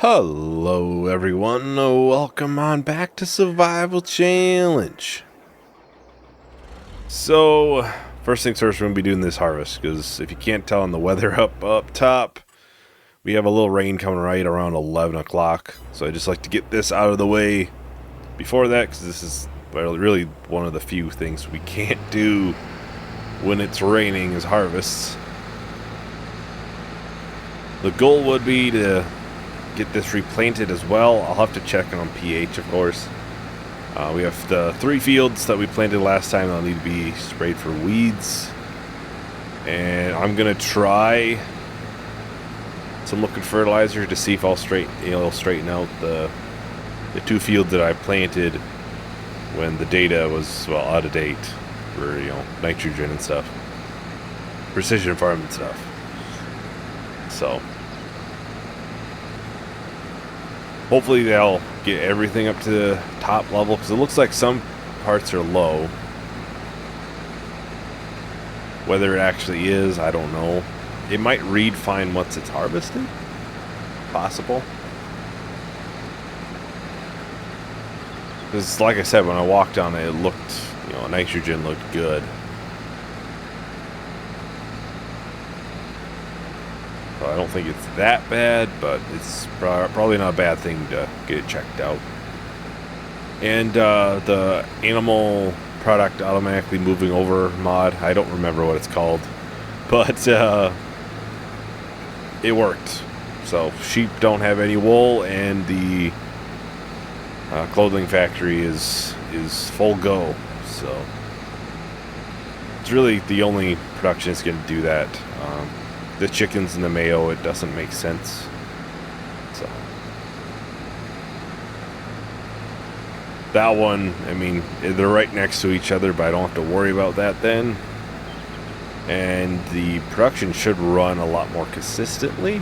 Hello everyone, welcome on back to Survival Challenge. So, first things first, we're going to be doing this harvest, because if you can't tell on the weather up top, we have a little rain coming right around 11 o'clock. So I just like to get this out of the way before that, because this is really one of the few things we can't do when it's raining is harvests. The goal would be to get this replanted as well. I'll have to check on pH, of course. We have the 3 fields that we planted last time that'll need to be sprayed for weeds, and I'm gonna try some liquid fertilizer to see if I'll straighten out the 2 fields that I planted when the data was out of date for nitrogen and stuff, precision farming stuff. So hopefully they'll get everything up to the top level, because it looks like some parts are low. Whether it actually is, I don't know. It might read fine once it's harvested. Possible. Because like I said, when I walked on it, it looked, nitrogen looked good. I don't think it's that bad, but it's probably not a bad thing to get it checked out. And the animal product automatically moving over mod, I don't remember what it's called, but it worked. So sheep don't have any wool, and the clothing factory is full go. So it's really the only production that's going to do that. The chickens and the mayo, it doesn't make sense. So that one, I mean, they're right next to each other, but I don't have to worry about that then. And the production should run a lot more consistently.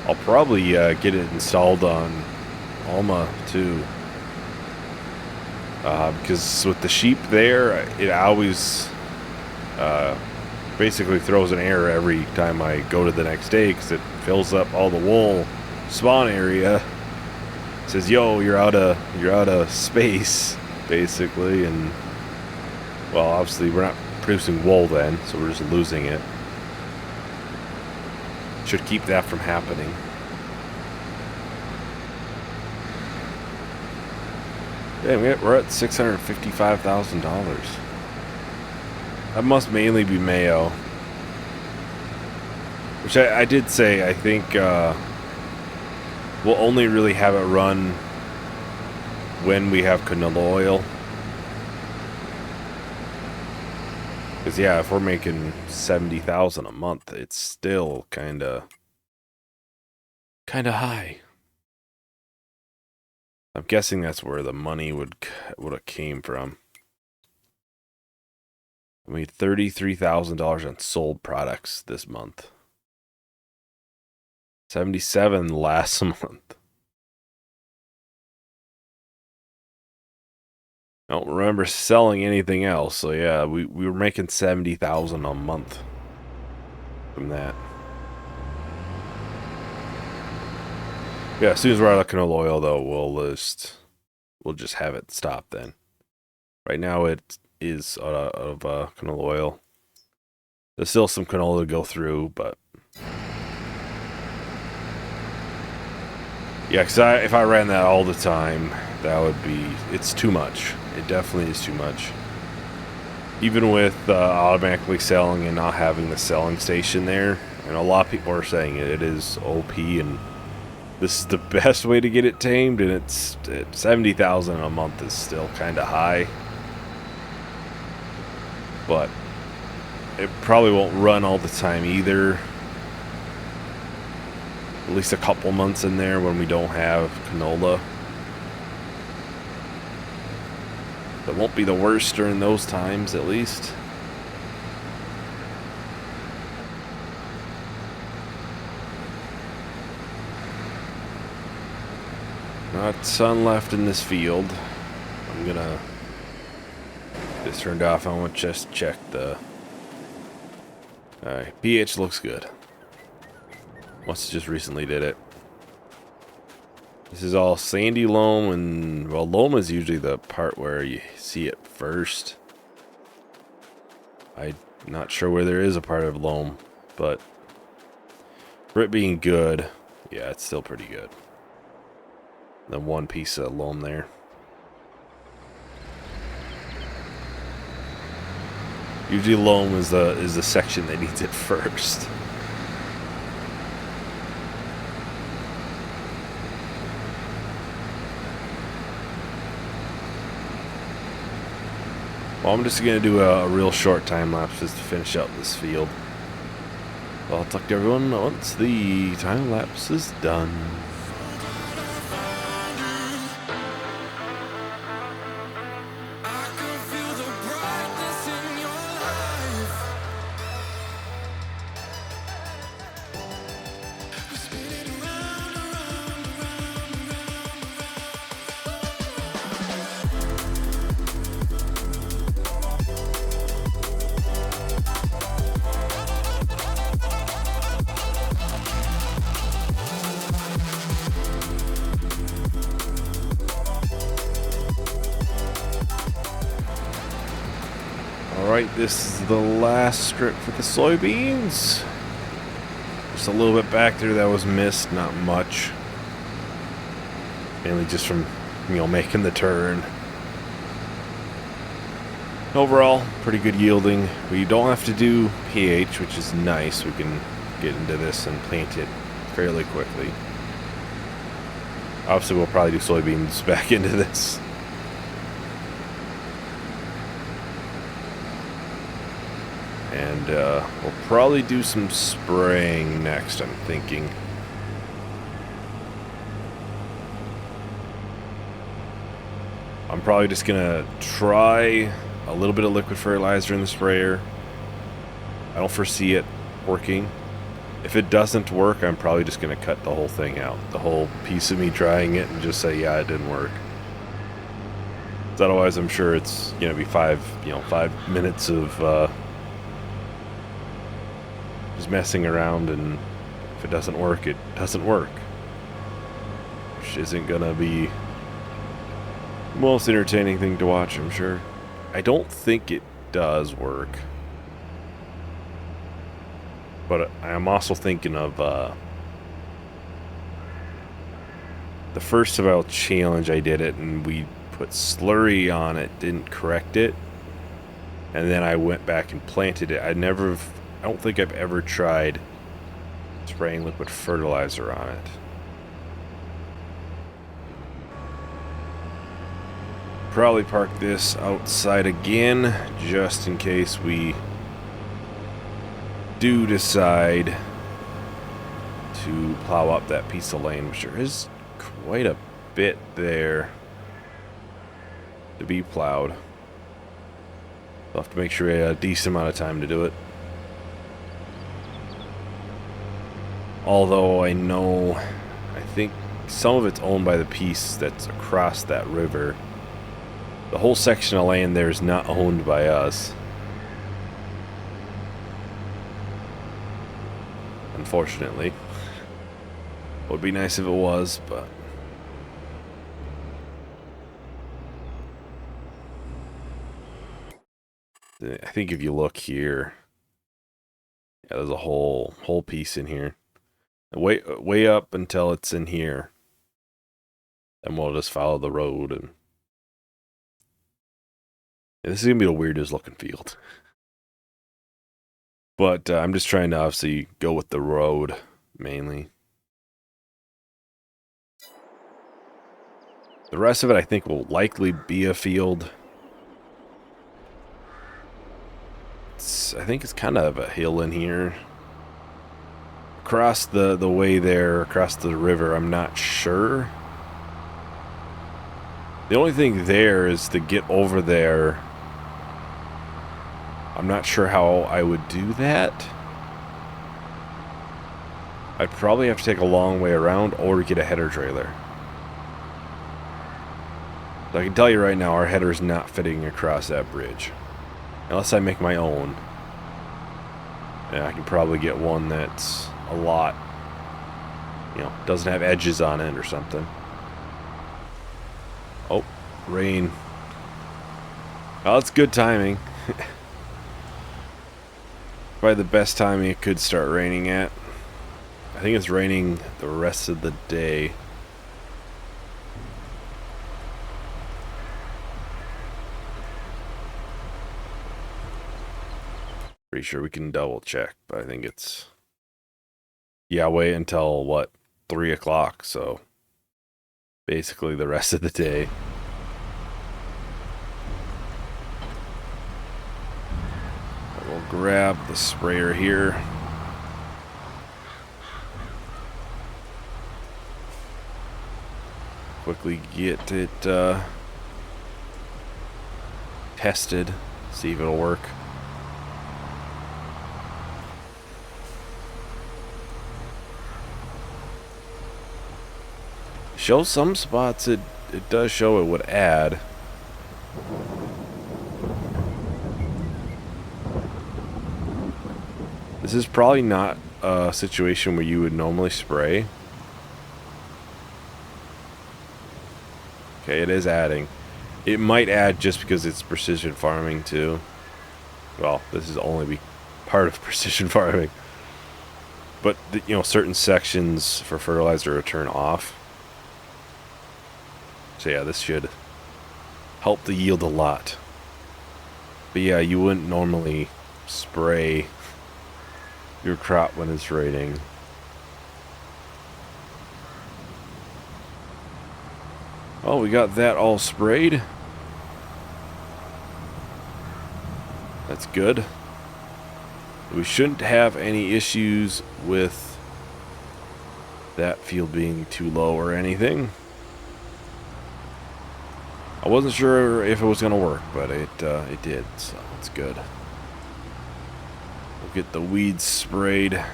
I'll probably get it installed on Alma too, because with the sheep there, it always basically throws an error every time I go to the next day, because it fills up all the wool spawn area. It says, "Yo, you're out of space," basically, and well, obviously we're not producing wool then, so we're just losing it. Should keep that from happening. Damn, we're at $655,000. That must mainly be mayo. Which I did say, I think we'll only really have it run when we have canola oil. Because yeah, if we're making $70,000 a month, it's still kinda high. I'm guessing that's where the money would have came from. I made $33,000 on sold products this month. 77 last month. I don't remember selling anything else, so yeah, we were making $70,000 a month from that. Yeah, as soon as we're out of canola oil, though, we'll just have it stop then. Right now it is out of canola oil. There's still some canola to go through, but yeah, because if I ran that all the time, it's too much. It definitely is too much. Even with automatically selling and not having the selling station there, and a lot of people are saying it is OP, and this is the best way to get it tamed, and it's $70,000 a month is still kind of high. But it probably won't run all the time either. At least a couple months in there when we don't have canola. It won't be the worst during those times, at least. Not sun left in this field. I'm gonna get this turned off. I want to just check the... Alright, pH looks good. Must have just recently did it. This is all sandy loam, and well, loam is usually the part where you see it first. I'm not sure where there is a part of loam, but for it being good, yeah, it's still pretty good. The one piece of loam there. Usually loam is the section that needs it first. Well, I'm just going to do a real short time lapse just to finish out this field. Well, I'll talk to everyone once the time lapse is done. Alright, this is the last strip for the soybeans. Just a little bit back there that was missed, not much. Mainly just from, making the turn. Overall, pretty good yielding. We don't have to do pH, which is nice. We can get into this and plant it fairly quickly. Obviously, we'll probably do soybeans back into this. And we'll probably do some spraying next, I'm thinking. I'm probably just going to try a little bit of liquid fertilizer in the sprayer. I don't foresee it working. If it doesn't work, I'm probably just going to cut the whole thing out. The whole piece of me trying it and just say, yeah, it didn't work. Otherwise, I'm sure it's going to be 5 minutes of just messing around, and if it doesn't work, it doesn't work. Which isn't going to be the most entertaining thing to watch, I'm sure. I don't think it does work. But I'm also thinking of the first survival challenge I did it, and we put slurry on it, didn't correct it, and then I went back and planted it. I don't think I've ever tried spraying liquid fertilizer on it. Probably park this outside again, just in case we do decide to plow up that piece of lane, which there is quite a bit there to be plowed. We'll have to make sure we have a decent amount of time to do it. Although I think some of it's owned by the piece that's across that river. The whole section of land there is not owned by us. Unfortunately. Would be nice if it was, but I think if you look here, yeah, there's a whole piece in here. Way up until it's in here. And we'll just follow the road, and this is going to be the weirdest looking field. But I'm just trying to obviously go with the road, mainly. The rest of it, I think, will likely be a field. I think it's kind of a hill in here. Across the way there, across the river, I'm not sure. The only thing there is to get over there. I'm not sure how I would do that. I'd probably have to take a long way around or get a header trailer. So I can tell you right now, our header's not fitting across that bridge. Unless I make my own. And I can probably get one that's a lot you know, doesn't have edges on it or something. Oh, rain. Oh, it's good timing. Probably the best timing it could start raining at. I think it's raining the rest of the day. Pretty sure we can double check, but I think it's... Yeah, wait until, what, 3 o'clock, so... basically the rest of the day. We'll grab the sprayer here. Quickly get it tested, see if it'll work. Shows some spots it does show it would add. This is probably not a situation where you would normally spray. Okay, it is adding. It might add just because it's precision farming too. Well, this is only part of precision farming. But, you know, certain sections for fertilizer are turned off. So yeah, this should help the yield a lot. But yeah, you wouldn't normally spray your crop when it's raining. Oh, we got that all sprayed. That's good. We shouldn't have any issues with that field being too low or anything. I wasn't sure if it was going to work, but it did, so it's good. We'll get the weeds sprayed.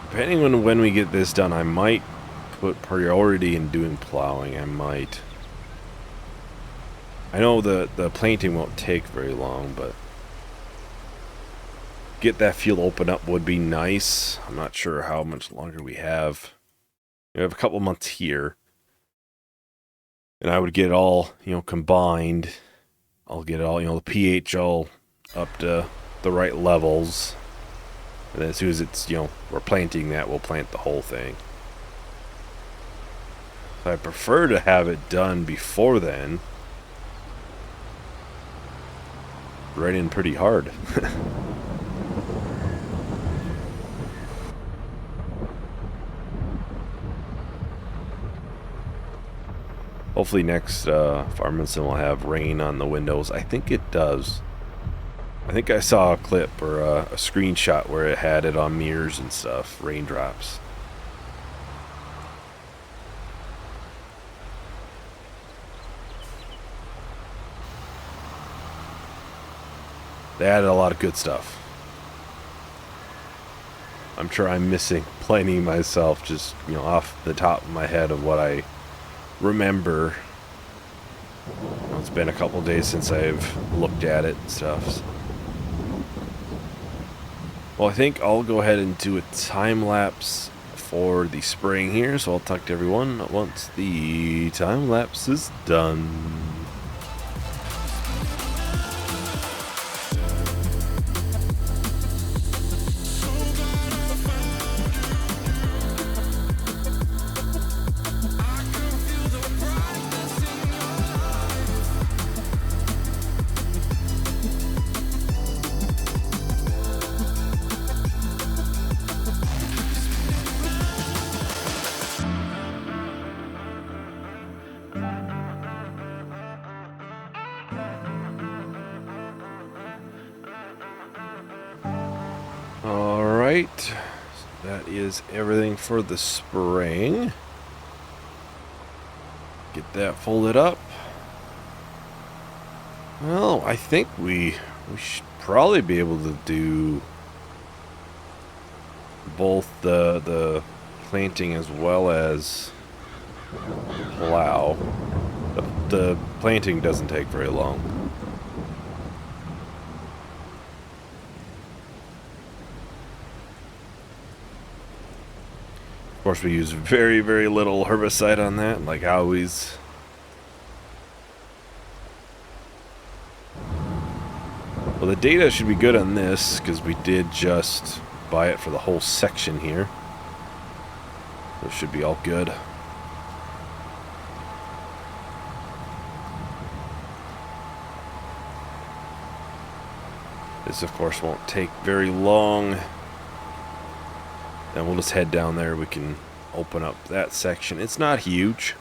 Depending on when we get this done, I might put priority in doing plowing. I might. I know the planting won't take very long, but get that field open up would be nice. I'm not sure how much longer we have. We have a couple months here. And I would get it all, you know, combined. I'll get it all, you know, the pH all up to the right levels. And then as soon as it's, you know, we're planting that, we'll plant the whole thing. So I prefer to have it done before then. Raining pretty hard. Hopefully next Farmington will have rain on the windows. I think it does. I think I saw a clip or a screenshot where it had it on mirrors and stuff, raindrops. They added a lot of good stuff. I'm sure I'm missing plenty myself, just, you know, off the top of my head of what I remember. It's been a couple days since I've looked at it and stuff. So. Well, I think I'll go ahead and do a time lapse for the spraying here, so I'll talk to everyone once the time lapse is done. Alright, that is everything for the spraying. Get that folded up. Well, I think we should probably be able to do both the planting as well as plow. The planting doesn't take very long. Of course, we use very, very little herbicide on that, like always. Well, the data should be good on this, because we did just buy it for the whole section here. So it should be all good. This, of course, won't take very long. Then we'll just head down there. We can open up that section. It's not huge,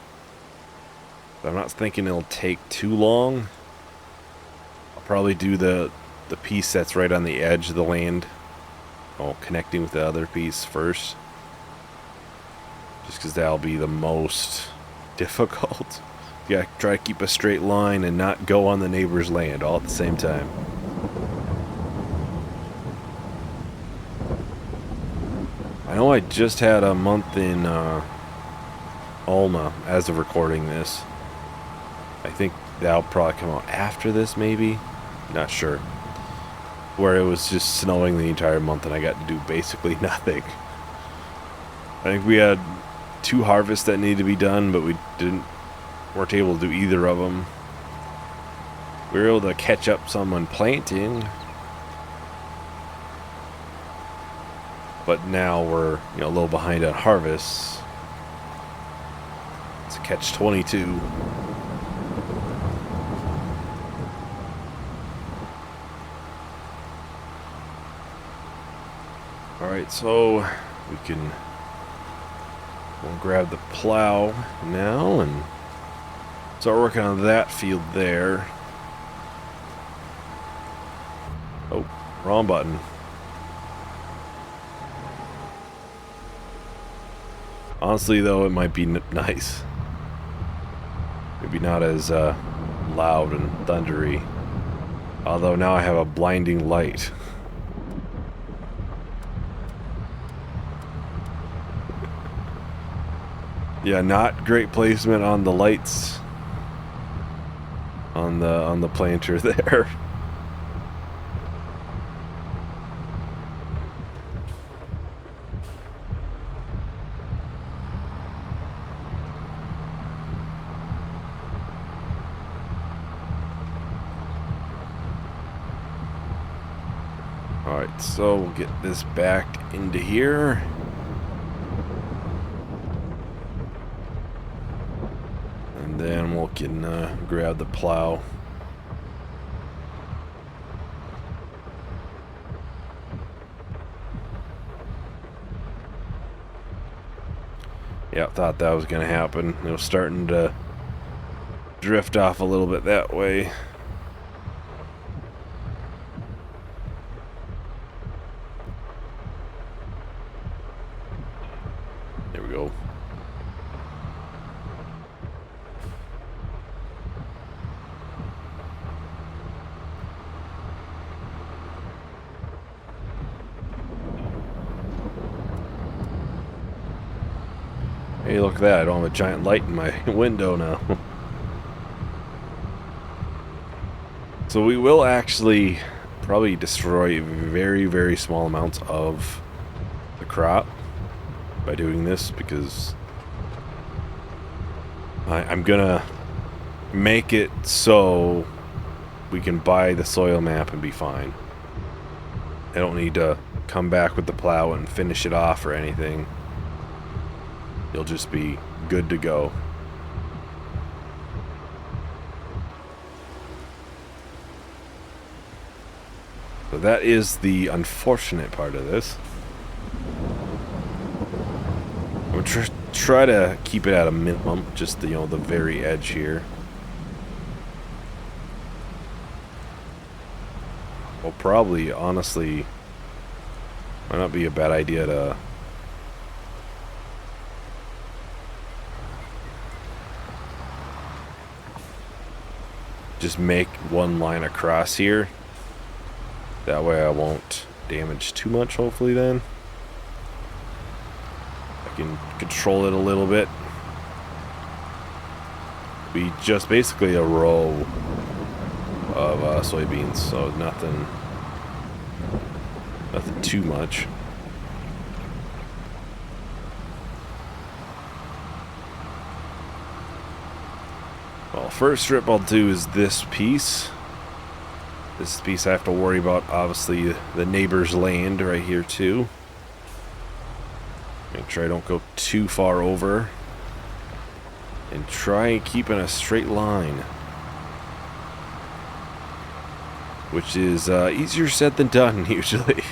but I'm not thinking it'll take too long. I'll probably do the piece that's right on the edge of the land, connecting with the other piece first, just because that'll be the most difficult. You gotta try to keep a straight line and not go on the neighbor's land all at the same time. I know I just had a month in Alma as of recording this. I think that'll probably come out after this, maybe? Not sure. Where it was just snowing the entire month and I got to do basically nothing. I think we had 2 harvests that needed to be done, but weren't able to do either of them. We were able to catch up some on planting, but now we're a little behind on harvests. It's a catch-22. Alright, so we'll grab the plow now and start working on that field there. Oh, wrong button. Honestly, though, it might be nice. Maybe not as loud and thundery. Although now I have a blinding light. Yeah, not great placement on the lights on the planter there. Alright, so we'll get this back into here. And then we can grab the plow. Yeah, thought that was going to happen. It was starting to drift off a little bit that way. There we go. Hey, look at that. I don't have a giant light in my window now. So we will actually probably destroy very, very small amounts of the crop by doing this, because I'm gonna make it so we can buy the soil map and be fine. I don't need to come back with the plow and finish it off or anything. You'll just be good to go. So that is the unfortunate part of this. I'm gonna try to keep it at a minimum, just the very edge here. Well, probably, honestly, might not be a bad idea to just make one line across here. That way I won't damage too much, hopefully then. I can control it a little bit. be just basically a row of soybeans, so nothing too much. Well, first strip I'll do is this piece. This piece I have to worry about, obviously, the neighbor's land right here too. Make sure I don't go too far over. And try and keep in a straight line. Which is easier said than done, usually.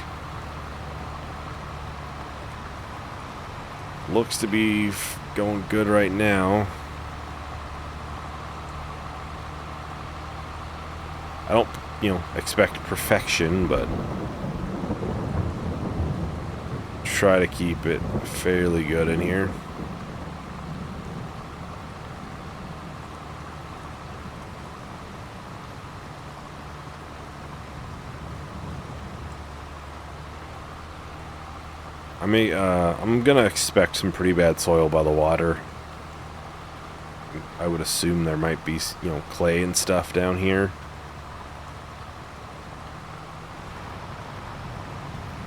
Looks to be going good right now. I don't, expect perfection, but try to keep it fairly good in here. I'm gonna expect some pretty bad soil by the water. I would assume there might be, clay and stuff down here.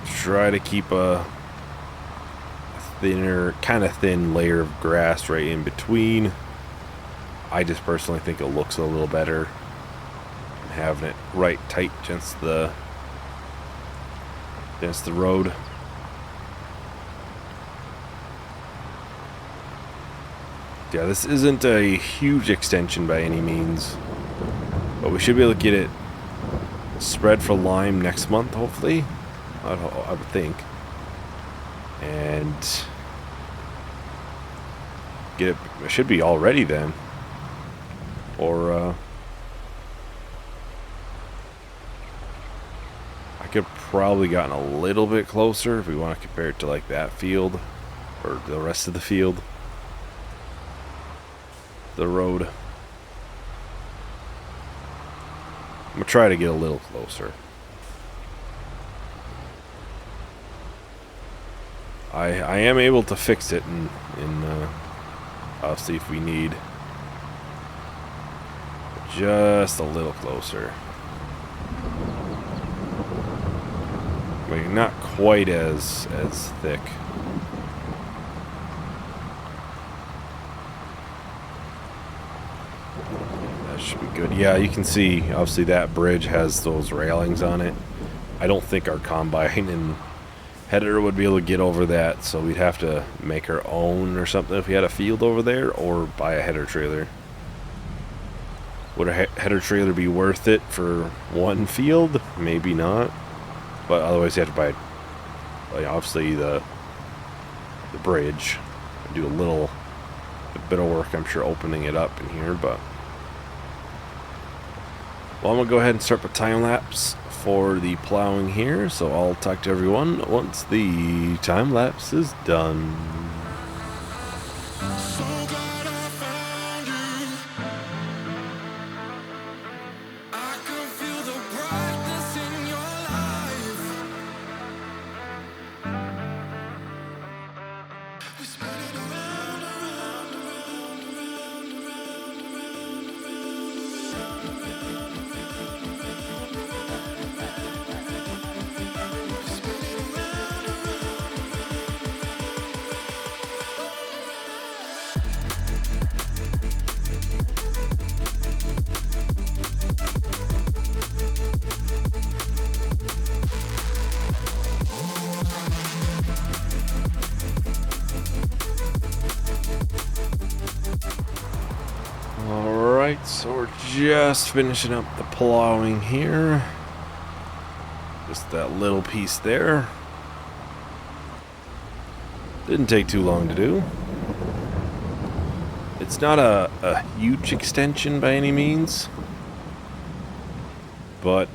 Try to keep a thinner, kind of thin layer of grass right in between. I just personally think it looks a little better having it right tight against the road. Yeah, this isn't a huge extension by any means, but we should be able to get it spread for lime next month, hopefully. I would think. And it should be all ready then. Or I could probably gotten a little bit closer if we want to compare it to like that field or the rest of the field. The road. I'm gonna try to get a little closer. I am able to fix it, and I'll see if we need just a little closer. Like not quite as thick. That should be good. Yeah, you can see obviously that bridge has those railings on it. I don't think our combine and header would be able to get over that, so we'd have to make our own or something if we had a field over there, or buy a header trailer. Would a header trailer be worth it for one field? Maybe not, but otherwise you have to buy, obviously, the bridge. Do a bit of work, I'm sure, opening it up in here, but well, I'm gonna go ahead and start the time lapse for the plowing here, so I'll talk to everyone once the time lapse is done. So glad I found you. I can feel the brightness in your life. We spin it around, around, around, around, around, around, around, around, Alright, so we're just finishing up the plowing here. Just that little piece there. Didn't take too long to do. It's not a huge extension by any means, but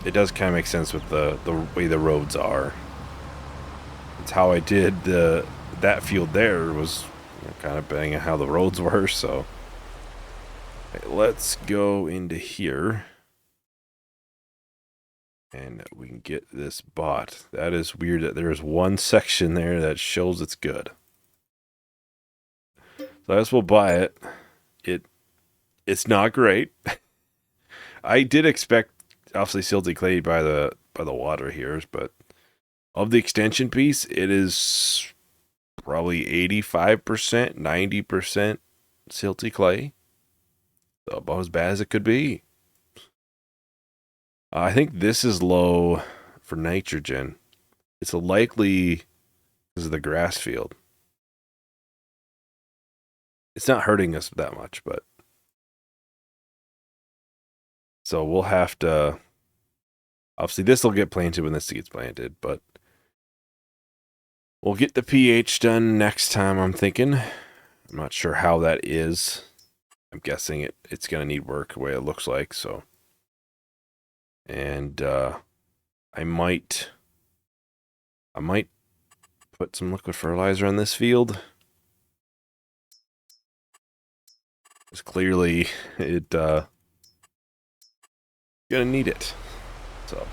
it does kind of make sense with the way the roads are. It's how I did that field there was kind of banging how the roads were, so okay, let's go into here and we can get this bought. That is weird that there is one section there that shows it's good. So I guess we'll buy it. It It's not great. I did expect obviously silty clay by the water here, but of the extension piece, it is probably 85%, 90% silty clay. So about as bad as it could be. I think this is low for nitrogen. It's likely because of the grass field. It's not hurting us that much, but so we'll have to. Obviously, this will get planted when this gets planted, but we'll get the pH done next time, I'm thinking. I'm not sure how that is. I'm guessing it's going to need work the way it looks like, so. And I might put some liquid fertilizer on this field. Because clearly it gonna need it. So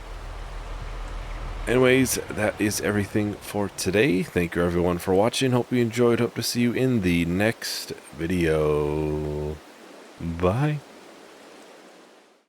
anyways, that is everything for today. Thank you everyone for watching. Hope you enjoyed. Hope to see you in the next video. Bye.